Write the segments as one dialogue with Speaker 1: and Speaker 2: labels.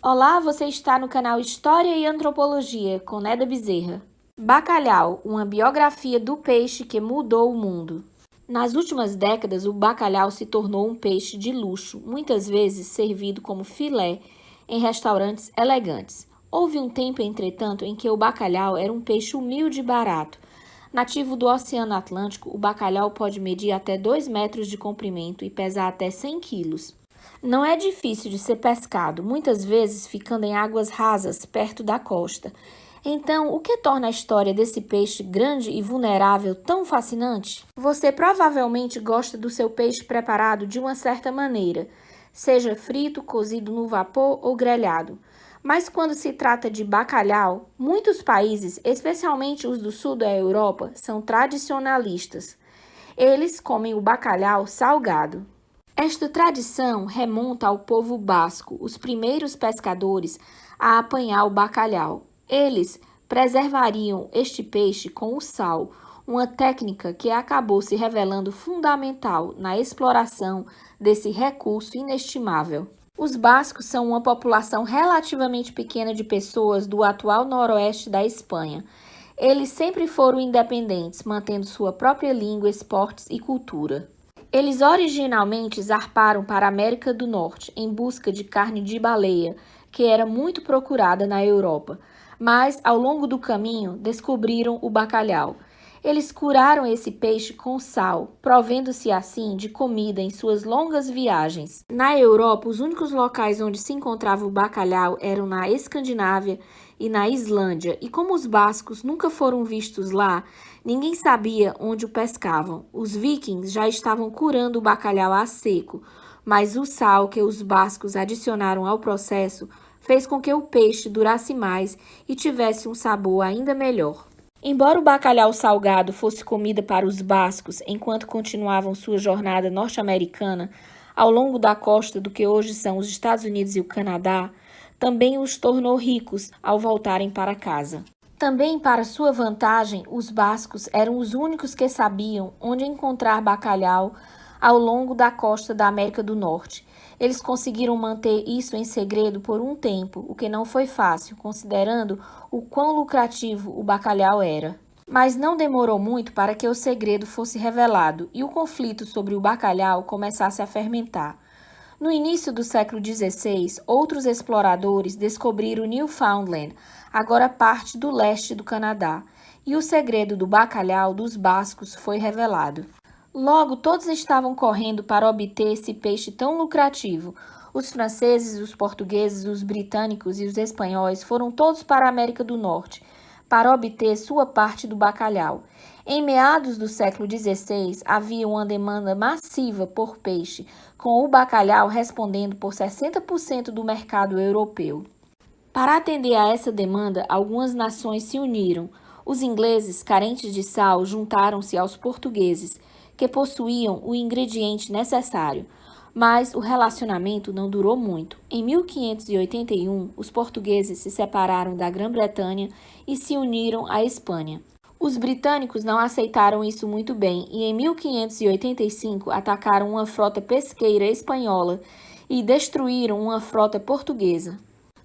Speaker 1: Olá, você está no canal História e Antropologia, com Neda Bezerra. Bacalhau, uma biografia do peixe que mudou o mundo. Nas últimas décadas, o bacalhau se tornou um peixe de luxo, muitas vezes servido como filé em restaurantes elegantes. Houve um tempo, entretanto, em que o bacalhau era um peixe humilde e barato. Nativo do Oceano Atlântico, o bacalhau pode medir até 2 metros de comprimento e pesar até 100 quilos. Não é difícil de ser pescado, muitas vezes ficando em águas rasas, perto da costa. Então, o que torna a história desse peixe grande e vulnerável tão fascinante? Você provavelmente gosta do seu peixe preparado de uma certa maneira, seja frito, cozido no vapor ou grelhado. Mas quando se trata de bacalhau, muitos países, especialmente os do sul da Europa, são tradicionalistas. Eles comem o bacalhau salgado. Esta tradição remonta ao povo basco, os primeiros pescadores a apanhar o bacalhau. Eles preservariam este peixe com o sal, uma técnica que acabou se revelando fundamental na exploração desse recurso inestimável. Os bascos são uma população relativamente pequena de pessoas do atual noroeste da Espanha. Eles sempre foram independentes, mantendo sua própria língua, esportes e cultura. Eles originalmente zarparam para a América do Norte em busca de carne de baleia, que era muito procurada na Europa, mas ao longo do caminho descobriram o bacalhau. Eles curaram esse peixe com sal, provendo-se assim de comida em suas longas viagens. Na Europa, os únicos locais onde se encontrava o bacalhau eram na Escandinávia e na Islândia, e como os bascos nunca foram vistos lá, ninguém sabia onde o pescavam. Os vikings já estavam curando o bacalhau a seco, mas o sal que os bascos adicionaram ao processo fez com que o peixe durasse mais e tivesse um sabor ainda melhor. Embora o bacalhau salgado fosse comida para os bascos enquanto continuavam sua jornada norte-americana ao longo da costa do que hoje são os Estados Unidos e o Canadá, também os tornou ricos ao voltarem para casa. Também para sua vantagem, os bascos eram os únicos que sabiam onde encontrar bacalhau ao longo da costa da América do Norte. Eles conseguiram manter isso em segredo por um tempo, o que não foi fácil, considerando o quão lucrativo o bacalhau era. Mas não demorou muito para que o segredo fosse revelado e o conflito sobre o bacalhau começasse a fermentar. No início do século XVI, outros exploradores descobriram Newfoundland, agora parte do leste do Canadá, e o segredo do bacalhau dos bascos foi revelado. Logo, todos estavam correndo para obter esse peixe tão lucrativo. Os franceses, os portugueses, os britânicos e os espanhóis foram todos para a América do Norte para obter sua parte do bacalhau. Em meados do século XVI, havia uma demanda massiva por peixe, com o bacalhau respondendo por 60% do mercado europeu. Para atender a essa demanda, algumas nações se uniram. Os ingleses, carentes de sal, juntaram-se aos portugueses, que possuíam o ingrediente necessário. Mas o relacionamento não durou muito. Em 1581, os portugueses se separaram da Grã-Bretanha e se uniram à Espanha. Os britânicos não aceitaram isso muito bem e em 1585 atacaram uma frota pesqueira espanhola e destruíram uma frota portuguesa.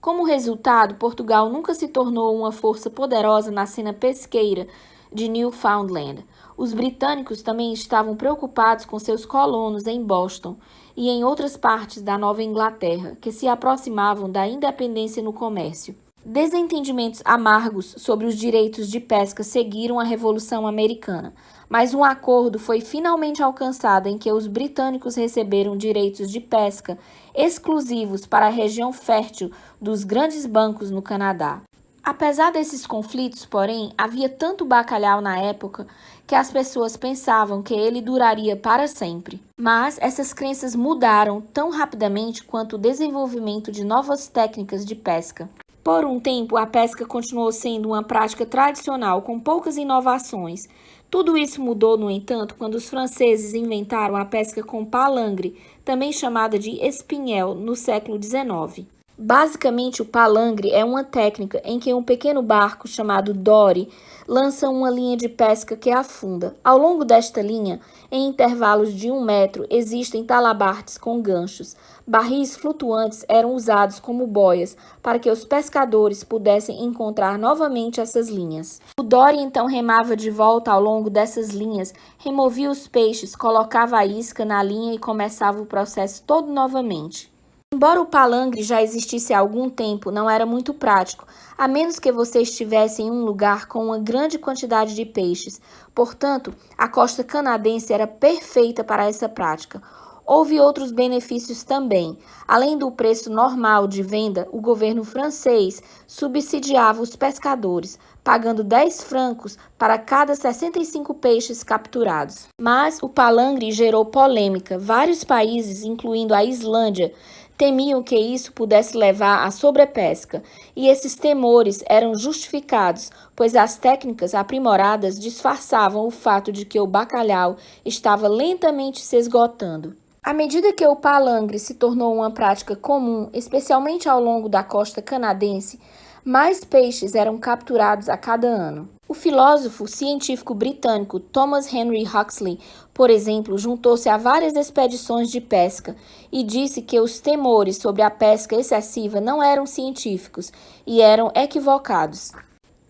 Speaker 1: Como resultado, Portugal nunca se tornou uma força poderosa na cena pesqueira de Newfoundland. Os britânicos também estavam preocupados com seus colonos em Boston e em outras partes da Nova Inglaterra, que se aproximavam da independência no comércio. Desentendimentos amargos sobre os direitos de pesca seguiram a Revolução Americana, mas um acordo foi finalmente alcançado em que os britânicos receberam direitos de pesca exclusivos para a região fértil dos grandes bancos no Canadá. Apesar desses conflitos, porém, havia tanto bacalhau na época que as pessoas pensavam que ele duraria para sempre. Mas essas crenças mudaram tão rapidamente quanto o desenvolvimento de novas técnicas de pesca. Por um tempo, a pesca continuou sendo uma prática tradicional com poucas inovações. Tudo isso mudou, no entanto, quando os franceses inventaram a pesca com palangre, também chamada de espinhel, no século XIX. Basicamente, o palangre é uma técnica em que um pequeno barco chamado dory lança uma linha de pesca que afunda. Ao longo desta linha, em intervalos de 1 metro, existem talabartes com ganchos. Barris flutuantes eram usados como boias para que os pescadores pudessem encontrar novamente essas linhas. O dory então remava de volta ao longo dessas linhas, removia os peixes, colocava a isca na linha e começava o processo todo novamente. Embora o palangre já existisse há algum tempo, não era muito prático, a menos que você estivesse em um lugar com uma grande quantidade de peixes. Portanto, a costa canadense era perfeita para essa prática. Houve outros benefícios também. Além do preço normal de venda, o governo francês subsidiava os pescadores, pagando 10 francos para cada 65 peixes capturados. Mas o palangre gerou polêmica. Vários países, incluindo a Islândia, temiam que isso pudesse levar à sobrepesca, e esses temores eram justificados, pois as técnicas aprimoradas disfarçavam o fato de que o bacalhau estava lentamente se esgotando. À medida que o palangre se tornou uma prática comum, especialmente ao longo da costa canadense, mais peixes eram capturados a cada ano. O filósofo científico britânico Thomas Henry Huxley, por exemplo, juntou-se a várias expedições de pesca e disse que os temores sobre a pesca excessiva não eram científicos e eram equivocados.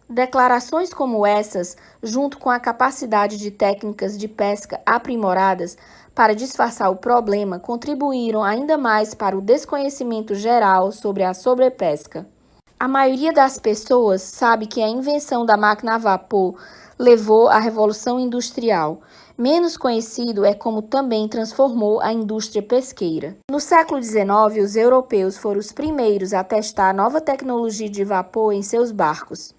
Speaker 1: Declarações como essas, junto com a capacidade de técnicas de pesca aprimoradas para disfarçar o problema, contribuíram ainda mais para o desconhecimento geral sobre a sobrepesca. A maioria das pessoas sabe que a invenção da máquina a vapor levou à Revolução Industrial. Menos conhecido é como também transformou a indústria pesqueira. No século XIX, os europeus foram os primeiros a testar a nova tecnologia de vapor em seus barcos.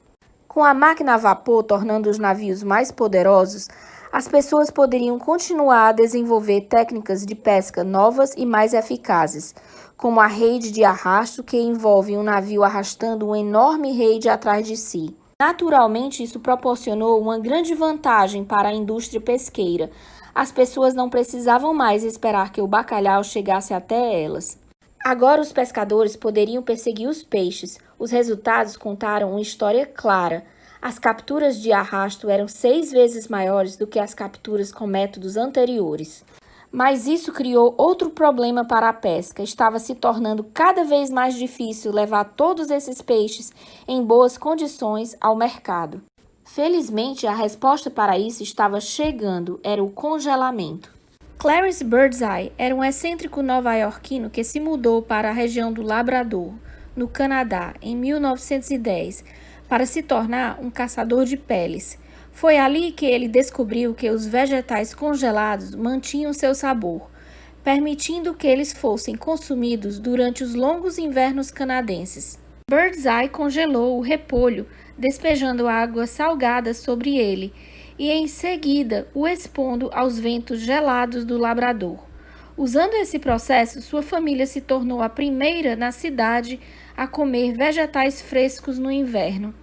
Speaker 1: Com a máquina a vapor tornando os navios mais poderosos, as pessoas poderiam continuar a desenvolver técnicas de pesca novas e mais eficazes, como a rede de arrasto, que envolve um navio arrastando uma enorme rede atrás de si. Naturalmente, isso proporcionou uma grande vantagem para a indústria pesqueira. As pessoas não precisavam mais esperar que o bacalhau chegasse até elas. Agora os pescadores poderiam perseguir os peixes. Os resultados contaram uma história clara. As capturas de arrasto eram 6 vezes maiores do que as capturas com métodos anteriores. Mas isso criou outro problema para a pesca. Estava se tornando cada vez mais difícil levar todos esses peixes em boas condições ao mercado. Felizmente, a resposta para isso estava chegando, era o congelamento. Clarence Birdseye era um excêntrico nova-iorquino que se mudou para a região do Labrador, no Canadá, em 1910, para se tornar um caçador de peles. Foi ali que ele descobriu que os vegetais congelados mantinham seu sabor, permitindo que eles fossem consumidos durante os longos invernos canadenses. Birdseye congelou o repolho, despejando água salgada sobre ele, e em seguida o expondo aos ventos gelados do Labrador. Usando esse processo, sua família se tornou a primeira na cidade a comer vegetais frescos no inverno.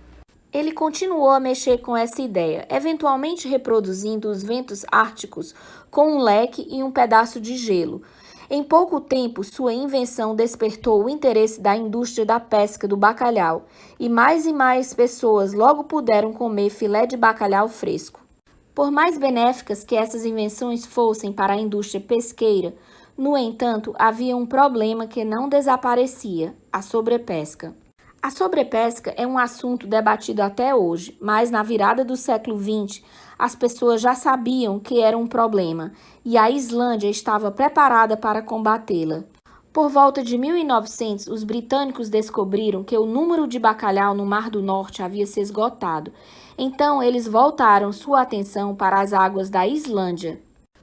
Speaker 1: Ele continuou a mexer com essa ideia, eventualmente reproduzindo os ventos árticos com um leque e um pedaço de gelo. Em pouco tempo, sua invenção despertou o interesse da indústria da pesca do bacalhau, e mais pessoas logo puderam comer filé de bacalhau fresco. Por mais benéficas que essas invenções fossem para a indústria pesqueira, no entanto, havia um problema que não desaparecia: a sobrepesca. A sobrepesca é um assunto debatido até hoje, mas na virada do século XX, as pessoas já sabiam que era um problema e a Islândia estava preparada para combatê-la. Por volta de 1900, os britânicos descobriram que o número de bacalhau no Mar do Norte havia se esgotado. Então, eles voltaram sua atenção para as águas da Islândia.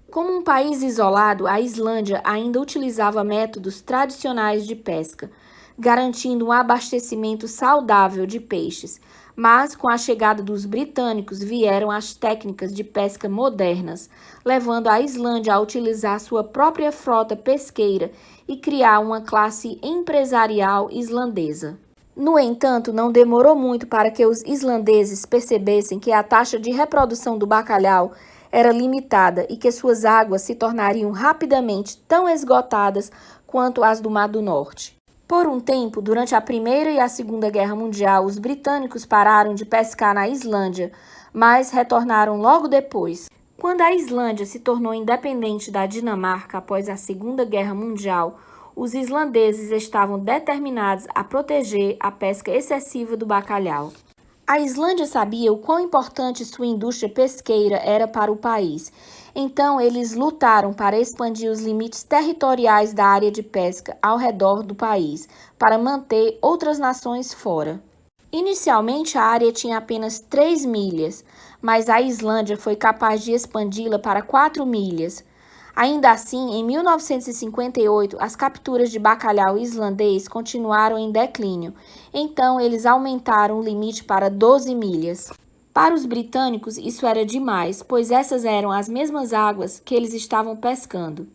Speaker 1: Como um país isolado, a Islândia ainda utilizava métodos tradicionais de pesca, garantindo um abastecimento saudável de peixes. Mas, com a chegada dos britânicos, vieram as técnicas de pesca modernas, levando a Islândia a utilizar sua própria frota pesqueira e criar uma classe empresarial islandesa. No entanto, não demorou muito para que os islandeses percebessem que a taxa de reprodução do bacalhau era limitada e que suas águas se tornariam rapidamente tão esgotadas quanto as do Mar do Norte. Por um tempo, durante a Primeira e a Segunda Guerra Mundial, os britânicos pararam de pescar na Islândia, mas retornaram logo depois. Quando a Islândia se tornou independente da Dinamarca após a Segunda Guerra Mundial, os islandeses estavam determinados a proteger a pesca excessiva do bacalhau. A Islândia sabia o quão importante sua indústria pesqueira era para o país. Então, eles lutaram para expandir os limites territoriais da área de pesca ao redor do país, para manter outras nações fora. Inicialmente, a área tinha apenas 3 milhas, mas a Islândia foi capaz de expandi-la para 4 milhas. Ainda assim, em 1958, as capturas de bacalhau islandês continuaram em declínio, então eles aumentaram o limite para 12 milhas. Para os britânicos, isso era demais, pois essas eram as mesmas águas que eles estavam pescando.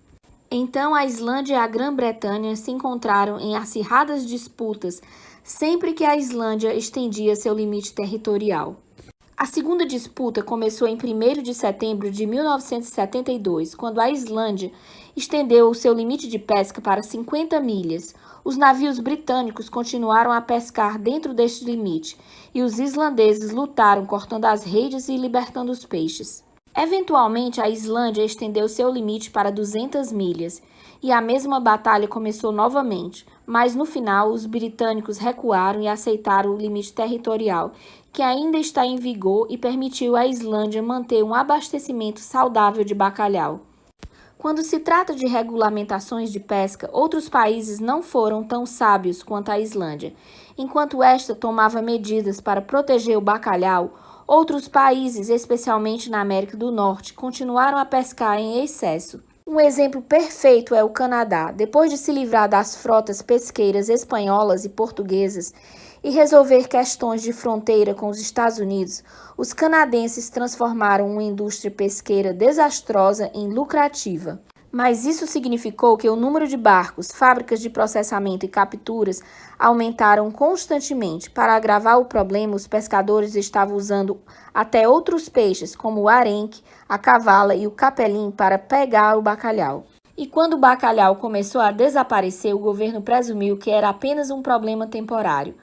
Speaker 1: Então, a Islândia e a Grã-Bretanha se encontraram em acirradas disputas sempre que a Islândia estendia seu limite territorial. A segunda disputa começou em 1º de setembro de 1972, quando a Islândia estendeu o seu limite de pesca para 50 milhas. Os navios britânicos continuaram a pescar dentro deste limite, e os islandeses lutaram cortando as redes e libertando os peixes. Eventualmente, a Islândia estendeu seu limite para 200 milhas, e a mesma batalha começou novamente, mas no final os britânicos recuaram e aceitaram o limite territorial, que ainda está em vigor e permitiu à Islândia manter um abastecimento saudável de bacalhau. Quando se trata de regulamentações de pesca, outros países não foram tão sábios quanto a Islândia. Enquanto esta tomava medidas para proteger o bacalhau, outros países, especialmente na América do Norte, continuaram a pescar em excesso. Um exemplo perfeito é o Canadá. Depois de se livrar das frotas pesqueiras espanholas e portuguesas e resolver questões de fronteira com os Estados Unidos, os canadenses transformaram uma indústria pesqueira desastrosa em lucrativa. Mas isso significou que o número de barcos, fábricas de processamento e capturas aumentaram constantemente. Para agravar o problema, os pescadores estavam usando até outros peixes, como o arenque, a cavala e o capelim, para pegar o bacalhau. E quando o bacalhau começou a desaparecer, o governo presumiu que era apenas um problema temporário.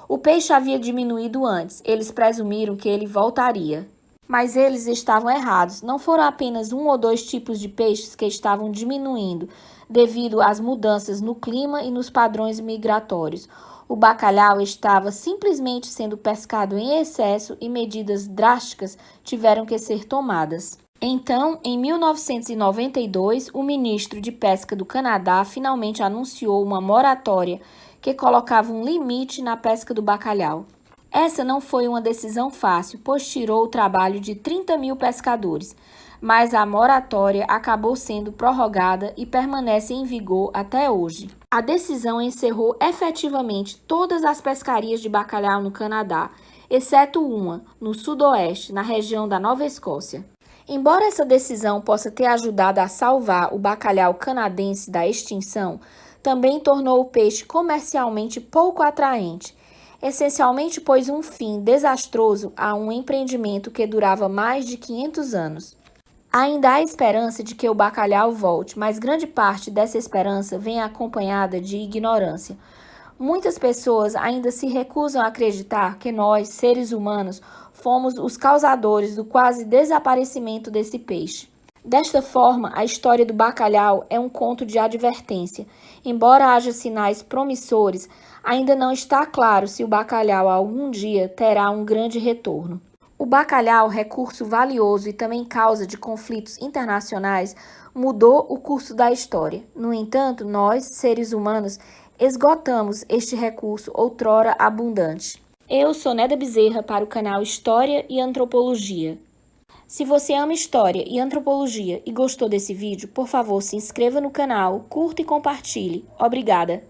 Speaker 1: O peixe havia diminuído antes, eles presumiram que ele voltaria. Mas eles estavam errados. Não foram apenas 1 ou 2 tipos de peixes que estavam diminuindo devido às mudanças no clima e nos padrões migratórios. O bacalhau estava simplesmente sendo pescado em excesso e medidas drásticas tiveram que ser tomadas. Então, em 1992, o ministro de Pesca do Canadá finalmente anunciou uma moratória que colocava um limite na pesca do bacalhau. Essa não foi uma decisão fácil, pois tirou o trabalho de 30 mil pescadores, mas a moratória acabou sendo prorrogada e permanece em vigor até hoje. A decisão encerrou efetivamente todas as pescarias de bacalhau no Canadá, exceto uma, no sudoeste, na região da Nova Escócia. Embora essa decisão possa ter ajudado a salvar o bacalhau canadense da extinção, também tornou o peixe comercialmente pouco atraente, essencialmente pôs um fim desastroso a um empreendimento que durava mais de 500 anos. Ainda há esperança de que o bacalhau volte, mas grande parte dessa esperança vem acompanhada de ignorância. Muitas pessoas ainda se recusam a acreditar que nós, seres humanos, fomos os causadores do quase desaparecimento desse peixe. Desta forma, a história do bacalhau é um conto de advertência. Embora haja sinais promissores, ainda não está claro se o bacalhau algum dia terá um grande retorno. O bacalhau, recurso valioso e também causa de conflitos internacionais, mudou o curso da história. No entanto, nós, seres humanos, esgotamos este recurso outrora abundante. Eu sou Neda Bezerra para o canal História e Antropologia. Se você ama história e antropologia e gostou desse vídeo, por favor, se inscreva no canal, curta e compartilhe. Obrigada!